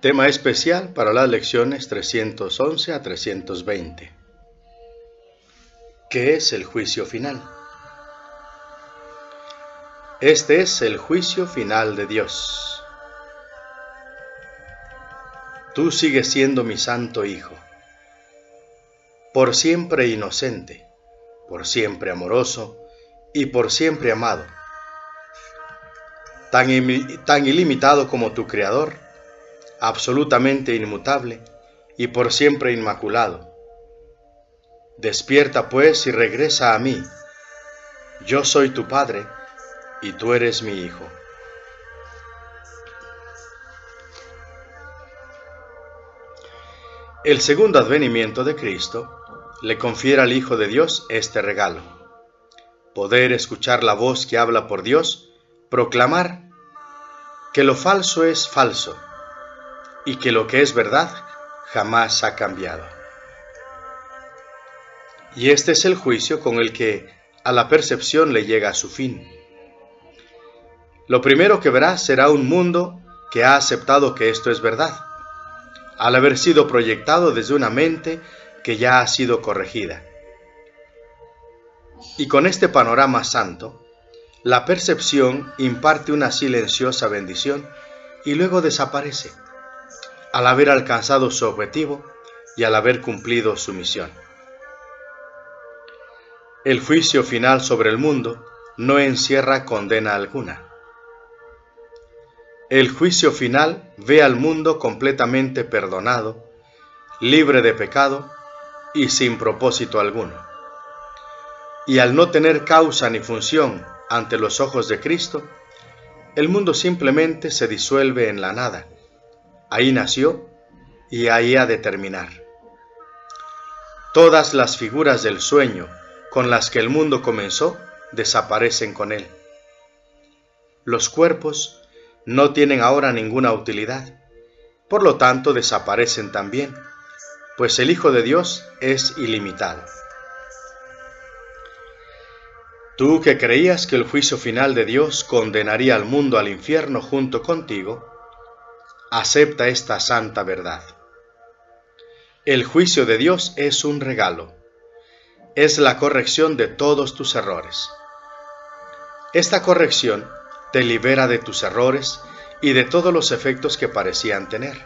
Tema especial para las lecciones 311 a 320. ¿Qué es el juicio final? Este es el juicio final de Dios. Tú sigues siendo mi santo Hijo, por siempre inocente, por siempre amoroso y por siempre amado, tan ilimitado como tu Creador, absolutamente inmutable y por siempre inmaculado. Despierta pues y regresa a mí. Yo soy tu Padre y tú eres mi Hijo. El segundo advenimiento de Cristo le confiere al Hijo de Dios este regalo: poder escuchar la voz que habla por Dios, proclamar que lo falso es falso y que lo que es verdad jamás ha cambiado. Y este es el juicio con el que a la percepción le llega a su fin. Lo primero que verá será un mundo que ha aceptado que esto es verdad, al haber sido proyectado desde una mente que ya ha sido corregida. Y con este panorama santo, la percepción imparte una silenciosa bendición y luego desaparece, al haber alcanzado su objetivo y al haber cumplido su misión. El juicio final sobre el mundo no encierra condena alguna. El juicio final ve al mundo completamente perdonado, libre de pecado y sin propósito alguno. Y al no tener causa ni función ante los ojos de Cristo, el mundo simplemente se disuelve en la nada. Ahí nació y ahí ha de terminar. Todas las figuras del sueño con las que el mundo comenzó desaparecen con él. Los cuerpos no tienen ahora ninguna utilidad, por lo tanto desaparecen también, pues el Hijo de Dios es ilimitado. Tú que creías que el juicio final de Dios condenaría al mundo al infierno junto contigo, acepta esta santa verdad. El juicio de Dios es un regalo, es la corrección de todos tus errores. Esta corrección te libera de tus errores y de todos los efectos que parecían tener.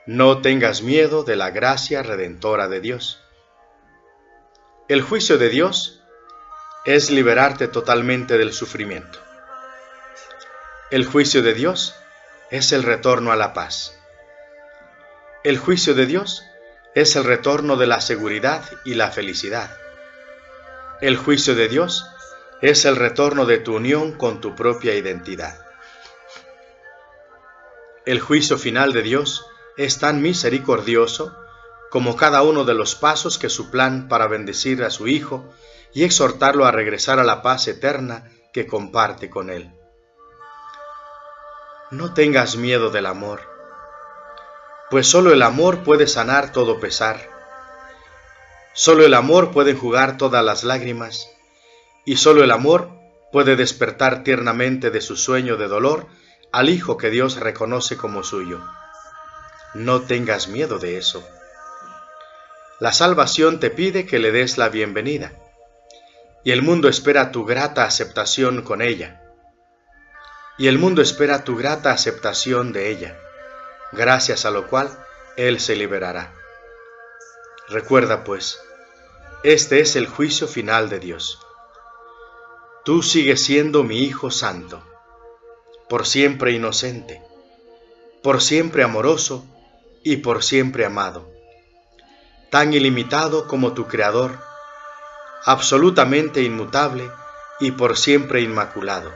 No tengas miedo de la gracia redentora de Dios. El juicio de Dios es liberarte totalmente del sufrimiento. El juicio de Dios es el retorno a la paz. El juicio de Dios es el retorno de la seguridad y la felicidad. El juicio de Dios es el retorno de tu unión con tu propia identidad. El juicio final de Dios es tan misericordioso como cada uno de los pasos que su plan para bendecir a su Hijo y exhortarlo a regresar a la paz eterna que comparte con Él. No tengas miedo del amor, pues solo el amor puede sanar todo pesar. Solo el amor puede enjugar todas las lágrimas, y solo el amor puede despertar tiernamente de su sueño de dolor al Hijo que Dios reconoce como suyo. No tengas miedo de eso. La salvación te pide que le des la bienvenida, y el mundo espera tu grata aceptación con ella. Y el mundo espera tu grata aceptación de ella, gracias a lo cual Él se liberará. Recuerda pues, este es el juicio final de Dios. Tú sigues siendo mi Hijo santo, por siempre inocente, por siempre amoroso y por siempre amado, tan ilimitado como tu Creador, absolutamente inmutable y por siempre inmaculado.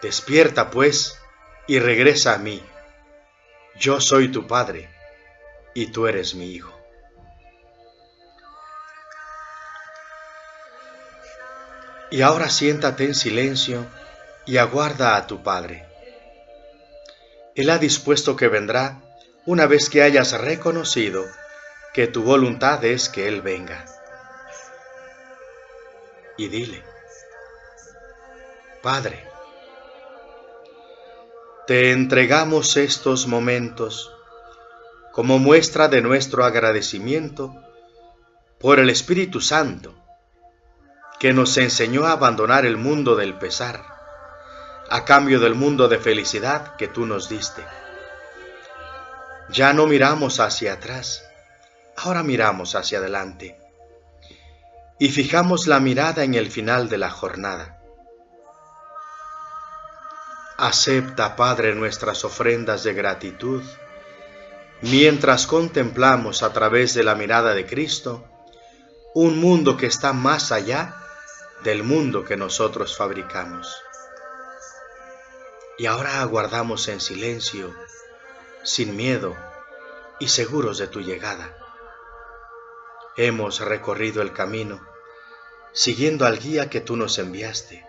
Despierta pues y regresa a mí. Yo soy tu Padre y tú eres mi Hijo. Y ahora siéntate en silencio y aguarda a tu Padre. Él ha dispuesto que vendrá una vez que hayas reconocido que tu voluntad es que Él venga. Y dile: Padre, Te entregamos estos momentos como muestra de nuestro agradecimiento por el Espíritu Santo, que nos enseñó a abandonar el mundo del pesar, a cambio del mundo de felicidad que tú nos diste. Ya no miramos hacia atrás, ahora miramos hacia adelante y fijamos la mirada en el final de la jornada. Acepta, Padre, nuestras ofrendas de gratitud, mientras contemplamos a través de la mirada de Cristo un mundo que está más allá del mundo que nosotros fabricamos. Y ahora aguardamos en silencio, sin miedo y seguros de tu llegada. Hemos recorrido el camino, siguiendo al guía que tú nos enviaste.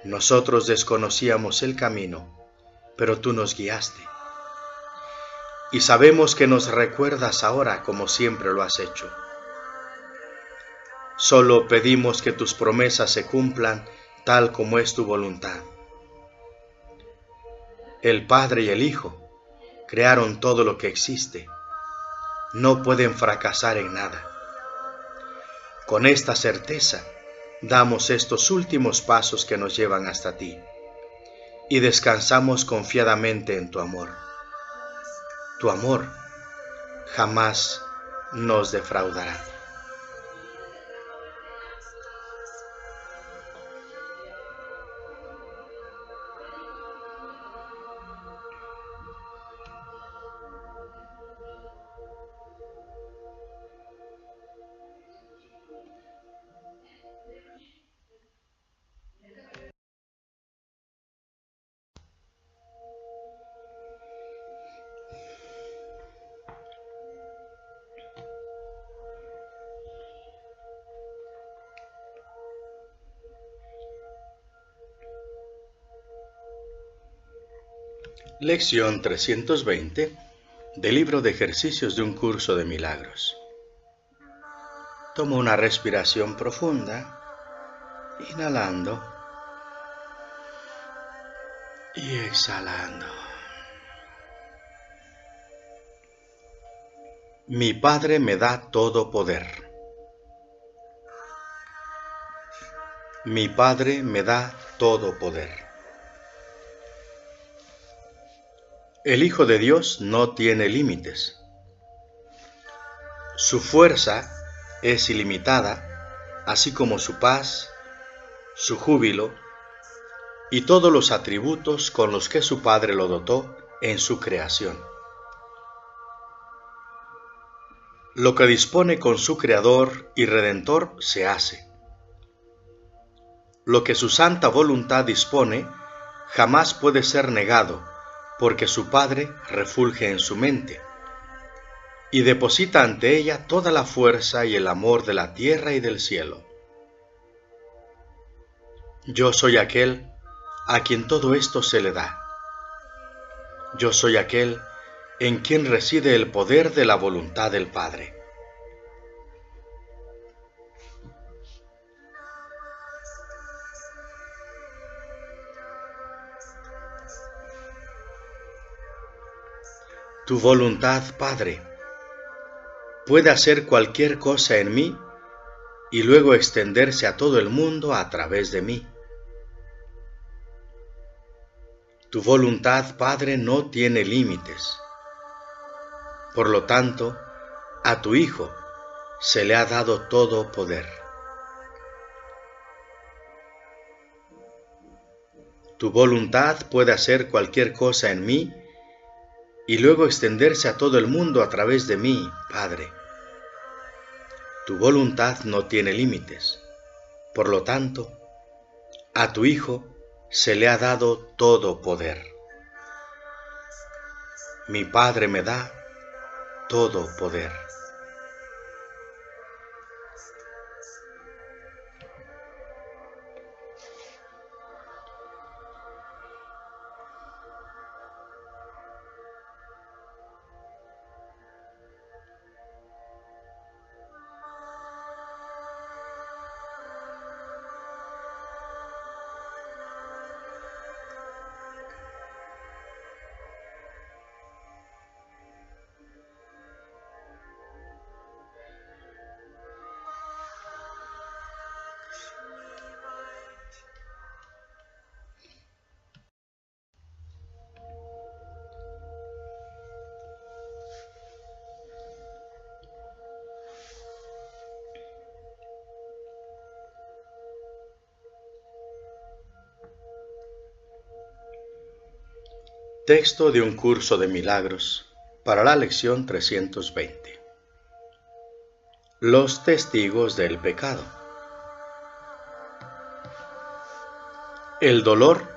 Nosotros desconocíamos el camino, pero tú nos guiaste. Y sabemos que nos recuerdas ahora como siempre lo has hecho. Solo pedimos que tus promesas se cumplan tal como es tu voluntad. El Padre y el Hijo crearon todo lo que existe. No pueden fracasar en nada. Con esta certeza, damos estos últimos pasos que nos llevan hasta ti y descansamos confiadamente en tu amor. Tu amor jamás nos defraudará. Lección 320 del libro de ejercicios de un curso de milagros. Toma una respiración profunda, inhalando y exhalando. Mi Padre me da todo poder. Mi Padre me da todo poder. El Hijo de Dios no tiene límites. Su fuerza es ilimitada, así como su paz, su júbilo y todos los atributos con los que su Padre lo dotó en su creación. Lo que dispone con su Creador y Redentor se hace. Lo que su santa voluntad dispone jamás puede ser negado, porque su Padre refulge en su mente y deposita ante ella toda la fuerza y el amor de la tierra y del cielo. Yo soy aquel a quien todo esto se le da. Yo soy aquel en quien reside el poder de la voluntad del Padre. Tu voluntad, Padre, puede hacer cualquier cosa en mí y luego extenderse a todo el mundo a través de mí. Tu voluntad, Padre, no tiene límites. Por lo tanto, a tu Hijo se le ha dado todo poder. Tu voluntad puede hacer cualquier cosa en mí y luego extenderse a todo el mundo a través de mí, Padre. Tu voluntad no tiene límites. Por lo tanto, a tu Hijo se le ha dado todo poder. Mi Padre me da todo poder. Texto de un curso de milagros para la lección 320. Los testigos del pecado. El dolor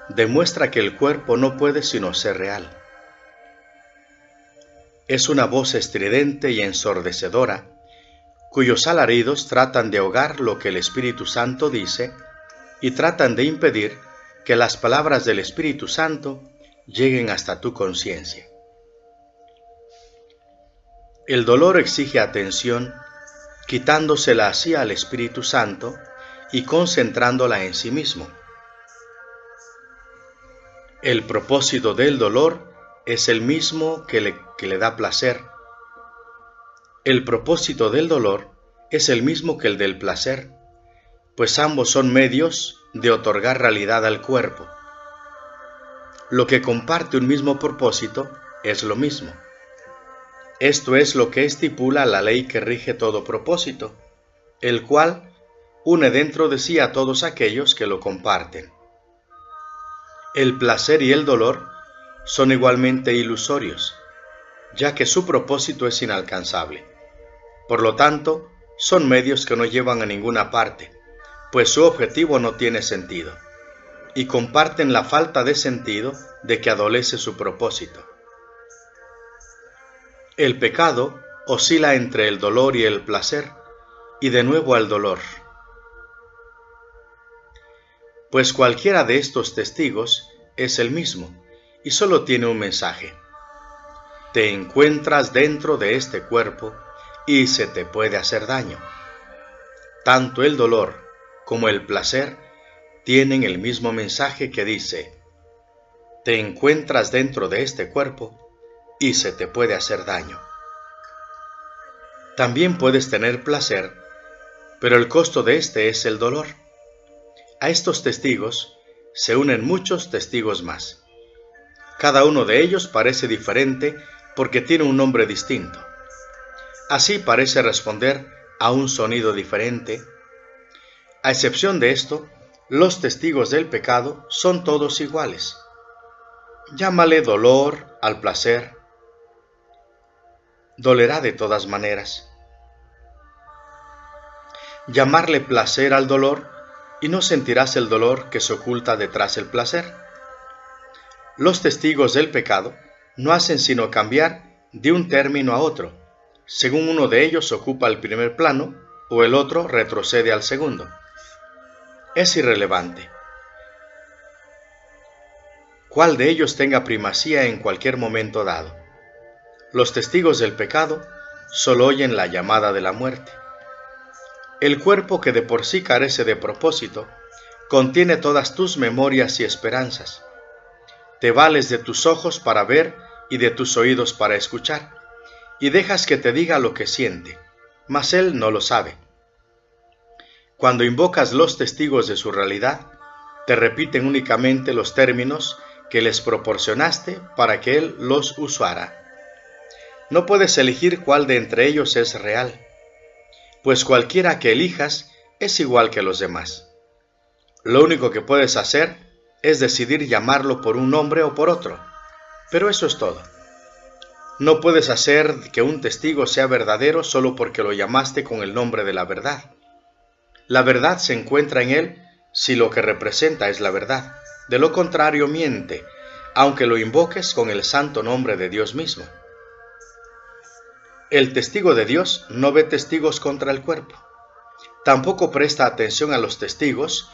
demuestra que el cuerpo no puede sino ser real. Es una voz estridente y ensordecedora, cuyos alaridos tratan de ahogar lo que el Espíritu Santo dice y tratan de impedir que las palabras del Espíritu Santo lleguen hasta tu conciencia. El dolor exige atención, quitándosela así al Espíritu Santo y concentrándola en sí mismo. El propósito del dolor es el mismo que le da placer. El propósito del dolor es el mismo que el del placer, pues ambos son medios de otorgar realidad al cuerpo. Lo que comparte un mismo propósito es lo mismo. Esto es lo que estipula la ley que rige todo propósito, el cual une dentro de sí a todos aquellos que lo comparten. El placer y el dolor son igualmente ilusorios, ya que su propósito es inalcanzable. Por lo tanto, son medios que no llevan a ninguna parte, pues su objetivo no tiene sentido, y comparten la falta de sentido de que adolece su propósito. El pecado oscila entre el dolor y el placer, y de nuevo al dolor. Pues cualquiera de estos testigos es el mismo, y solo tiene un mensaje. Te encuentras dentro de este cuerpo y se te puede hacer daño. Tanto el dolor como el placer tienen el mismo mensaje que dice: te encuentras dentro de este cuerpo y se te puede hacer daño. También puedes tener placer, pero el costo de este es el dolor. A estos testigos se unen muchos testigos más. Cada uno de ellos parece diferente porque tiene un nombre distinto. Así parece responder a un sonido diferente. A excepción de esto, los testigos del pecado son todos iguales. Llámale dolor al placer. Dolerá de todas maneras. Llamarle placer al dolor y no sentirás el dolor que se oculta detrás del placer. Los testigos del pecado no hacen sino cambiar de un término a otro, según uno de ellos ocupa el primer plano o el otro retrocede al segundo. Es irrelevante cuál de ellos tenga primacía en cualquier momento dado. Los testigos del pecado solo oyen la llamada de la muerte. El cuerpo, que de por sí carece de propósito, contiene todas tus memorias y esperanzas. Te vales de tus ojos para ver y de tus oídos para escuchar, y dejas que te diga lo que siente, mas él no lo sabe. Cuando invocas los testigos de su realidad, te repiten únicamente los términos que les proporcionaste para que él los usara. No puedes elegir cuál de entre ellos es real, pues cualquiera que elijas es igual que los demás. Lo único que puedes hacer es decidir llamarlo por un nombre o por otro, pero eso es todo. No puedes hacer que un testigo sea verdadero solo porque lo llamaste con el nombre de la verdad. La verdad se encuentra en él si lo que representa es la verdad. De lo contrario, miente, aunque lo invoques con el santo nombre de Dios mismo. El testigo de Dios no ve testigos contra el cuerpo. Tampoco presta atención a los testigos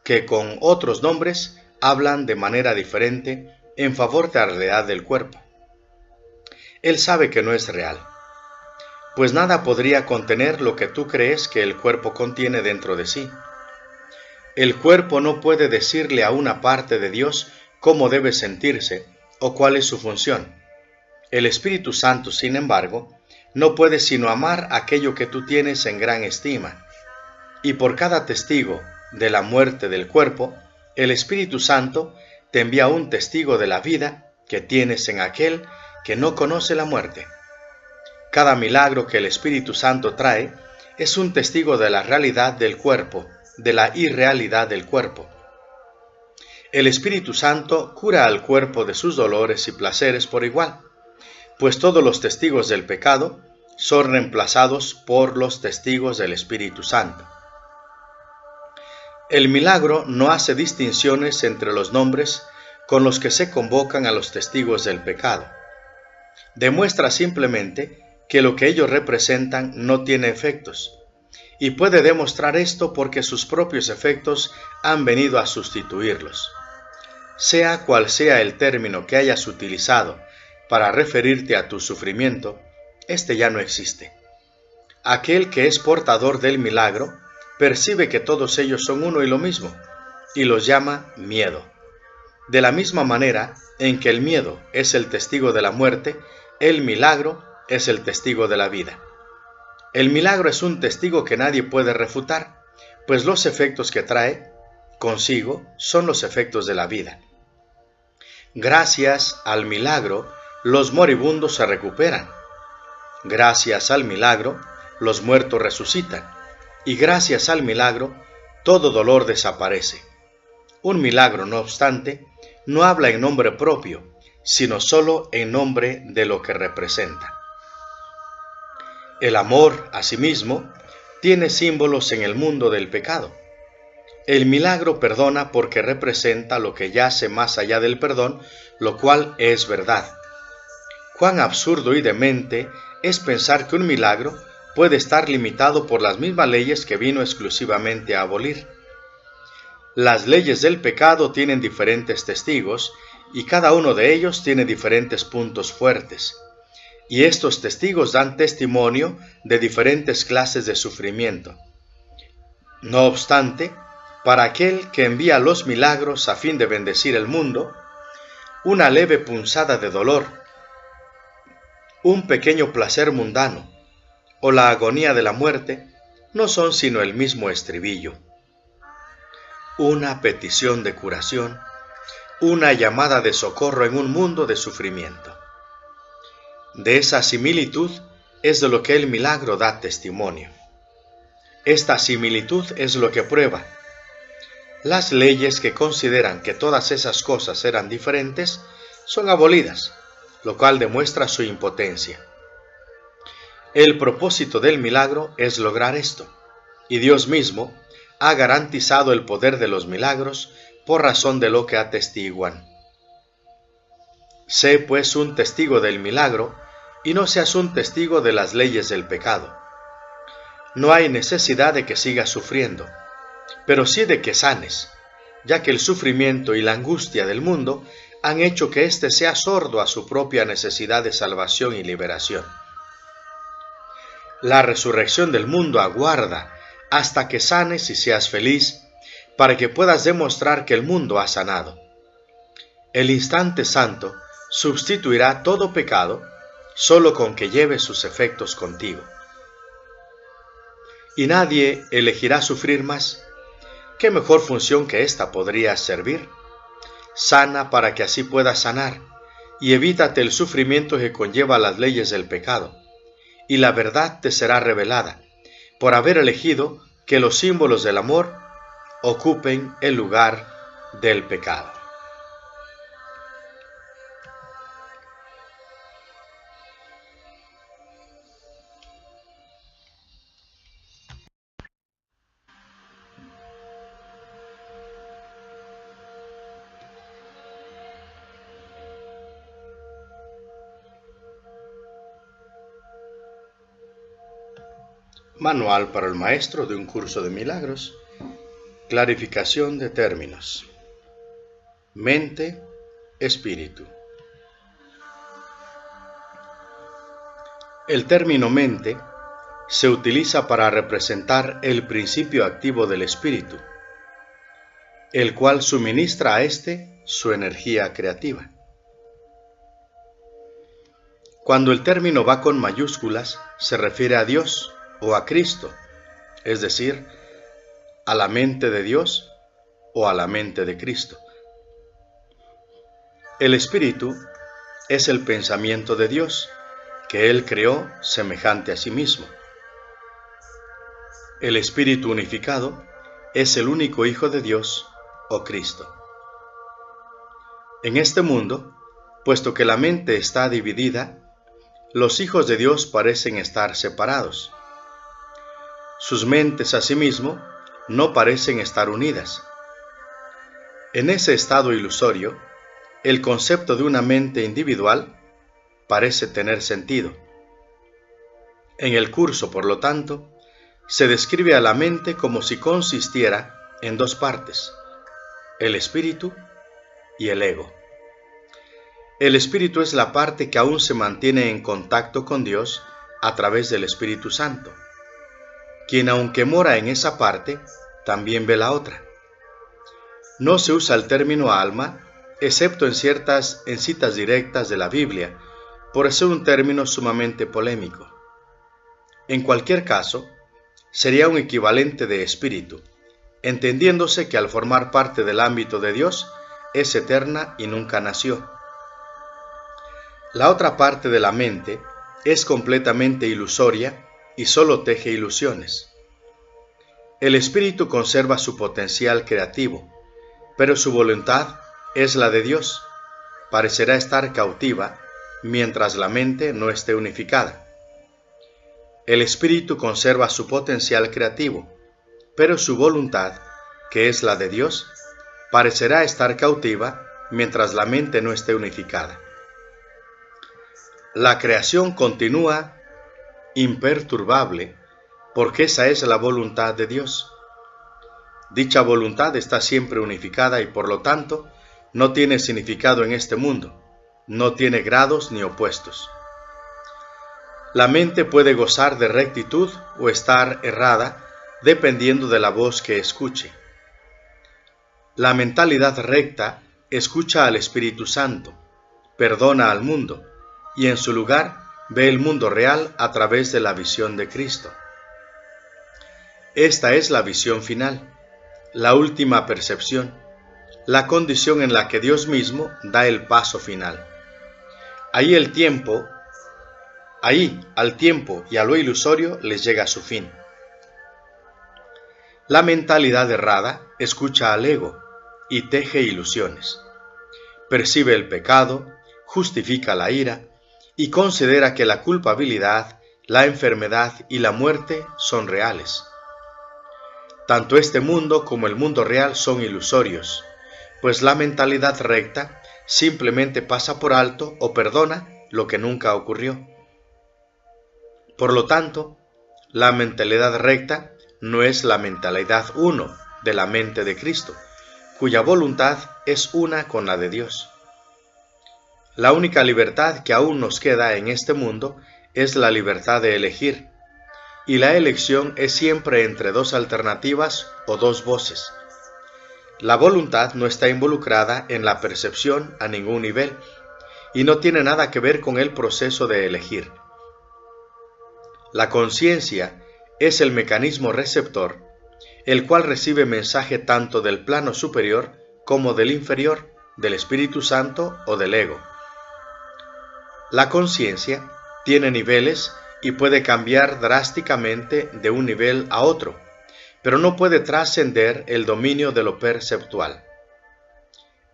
que con otros nombres hablan de manera diferente en favor de la realidad del cuerpo. Él sabe que no es real, pues nada podría contener lo que tú crees que el cuerpo contiene dentro de sí. El cuerpo no puede decirle a una parte de Dios cómo debe sentirse o cuál es su función. El Espíritu Santo, sin embargo, no puede sino amar aquello que tú tienes en gran estima, y por cada testigo de la muerte del cuerpo, el Espíritu Santo te envía un testigo de la vida que tienes en aquel que no conoce la muerte. Cada milagro que el Espíritu Santo trae es un testigo de la realidad del cuerpo, de la irrealidad del cuerpo. El Espíritu Santo cura al cuerpo de sus dolores y placeres por igual, pues todos los testigos del pecado son reemplazados por los testigos del Espíritu Santo. El milagro no hace distinciones entre los nombres con los que se convocan a los testigos del pecado. Demuestra simplemente que lo que ellos representan no tiene efectos, y puede demostrar esto porque sus propios efectos han venido a sustituirlos. Sea cual sea el término que hayas utilizado para referirte a tu sufrimiento, este ya no existe. Aquel que es portador del milagro percibe que todos ellos son uno y lo mismo, y los llama miedo. De la misma manera en que el miedo es el testigo de la muerte, el milagro es el testigo de la vida. El milagro es un testigo que nadie puede refutar, pues los efectos que trae consigo son los efectos de la vida. Gracias al milagro, los moribundos se recuperan. Gracias al milagro, los muertos resucitan. Y gracias al milagro, todo dolor desaparece. Un milagro, no obstante, no habla en nombre propio, sino solo en nombre de lo que representa. El amor, asimismo, tiene símbolos en el mundo del pecado. El milagro perdona porque representa lo que yace más allá del perdón, lo cual es verdad. Cuán absurdo y demente es pensar que un milagro puede estar limitado por las mismas leyes que vino exclusivamente a abolir. Las leyes del pecado tienen diferentes testigos y cada uno de ellos tiene diferentes puntos fuertes. Y estos testigos dan testimonio de diferentes clases de sufrimiento. No obstante, para aquel que envía los milagros a fin de bendecir el mundo, una leve punzada de dolor, un pequeño placer mundano o la agonía de la muerte no son sino el mismo estribillo. Una petición de curación, una llamada de socorro en un mundo de sufrimiento. De esa similitud es de lo que el milagro da testimonio. Esta similitud es lo que prueba. Las leyes que consideran que todas esas cosas eran diferentes son abolidas, lo cual demuestra su impotencia. El propósito del milagro es lograr esto, y Dios mismo ha garantizado el poder de los milagros por razón de lo que atestiguan. Sé pues un testigo del milagro, y no seas un testigo de las leyes del pecado. No hay necesidad de que sigas sufriendo, pero sí de que sanes, ya que el sufrimiento y la angustia del mundo han hecho que éste sea sordo a su propia necesidad de salvación y liberación. La resurrección del mundo aguarda hasta que sanes y seas feliz, para que puedas demostrar que el mundo ha sanado. El instante santo sustituirá todo pecado solo con que lleves sus efectos contigo. Y nadie elegirá sufrir más. ¿Qué mejor función que esta podrías servir? Sana para que así puedas sanar, y evítate el sufrimiento que conlleva las leyes del pecado, y la verdad te será revelada, por haber elegido que los símbolos del amor ocupen el lugar del pecado. Manual para el maestro de un curso de milagros. Clarificación de términos. Mente, espíritu. El término mente se utiliza para representar el principio activo del espíritu, el cual suministra a éste su energía creativa. Cuando el término va con mayúsculas, se refiere a Dios o a Cristo, es decir, a la mente de Dios o a la mente de Cristo. El espíritu es el pensamiento de Dios, que Él creó semejante a sí mismo. El espíritu unificado es el único Hijo de Dios o Cristo. En este mundo, puesto que la mente está dividida, los hijos de Dios parecen estar separados. Sus mentes, asimismo, no parecen estar unidas. En ese estado ilusorio, el concepto de una mente individual parece tener sentido. En el curso, por lo tanto, se describe a la mente como si consistiera en dos partes, el espíritu y el ego. El espíritu es la parte que aún se mantiene en contacto con Dios a través del Espíritu Santo, quien aunque mora en esa parte, también ve la otra. No se usa el término alma, excepto en citas directas de la Biblia, por ser un término sumamente polémico. En cualquier caso, sería un equivalente de espíritu, entendiéndose que al formar parte del ámbito de Dios, es eterna y nunca nació. La otra parte de la mente es completamente ilusoria y solo teje ilusiones. El espíritu conserva su potencial creativo, pero su voluntad es la de Dios. Parecerá estar cautiva mientras la mente no esté unificada. El espíritu conserva su potencial creativo, pero su voluntad, que es la de Dios, parecerá estar cautiva mientras la mente no esté unificada. La creación continúa imperturbable porque esa es la voluntad de Dios. Dicha voluntad está siempre unificada y por lo tanto no tiene significado en este mundo, no tiene grados ni opuestos. La mente puede gozar de rectitud o estar errada dependiendo de la voz que escuche. La mentalidad recta escucha al Espíritu Santo, perdona al mundo y en su lugar ve el mundo real a través de la visión de Cristo. Esta es la visión final, la última percepción, la condición en la que Dios mismo da el paso final. Ahí al tiempo y a lo ilusorio les llega su fin. La mentalidad errada escucha al ego y teje ilusiones. Percibe el pecado, justifica la ira y considera que la culpabilidad, la enfermedad y la muerte son reales. Tanto este mundo como el mundo real son ilusorios, pues la mentalidad recta simplemente pasa por alto o perdona lo que nunca ocurrió. Por lo tanto, la mentalidad recta no es la mentalidad uno de la mente de Cristo, cuya voluntad es una con la de Dios. La única libertad que aún nos queda en este mundo es la libertad de elegir, y la elección es siempre entre dos alternativas o dos voces. La voluntad no está involucrada en la percepción a ningún nivel, y no tiene nada que ver con el proceso de elegir. La conciencia es el mecanismo receptor, el cual recibe mensaje tanto del plano superior como del inferior, del Espíritu Santo o del ego. La conciencia tiene niveles y puede cambiar drásticamente de un nivel a otro, pero no puede trascender el dominio de lo perceptual.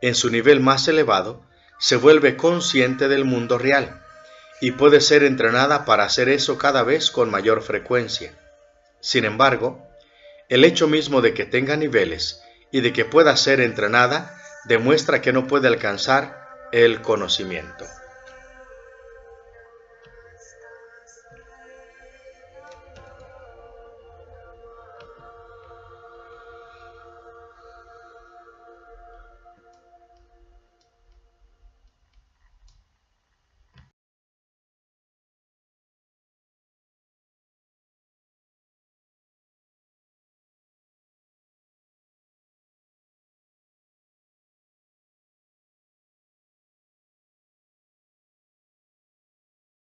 En su nivel más elevado, se vuelve consciente del mundo real y puede ser entrenada para hacer eso cada vez con mayor frecuencia. Sin embargo, el hecho mismo de que tenga niveles y de que pueda ser entrenada demuestra que no puede alcanzar el conocimiento.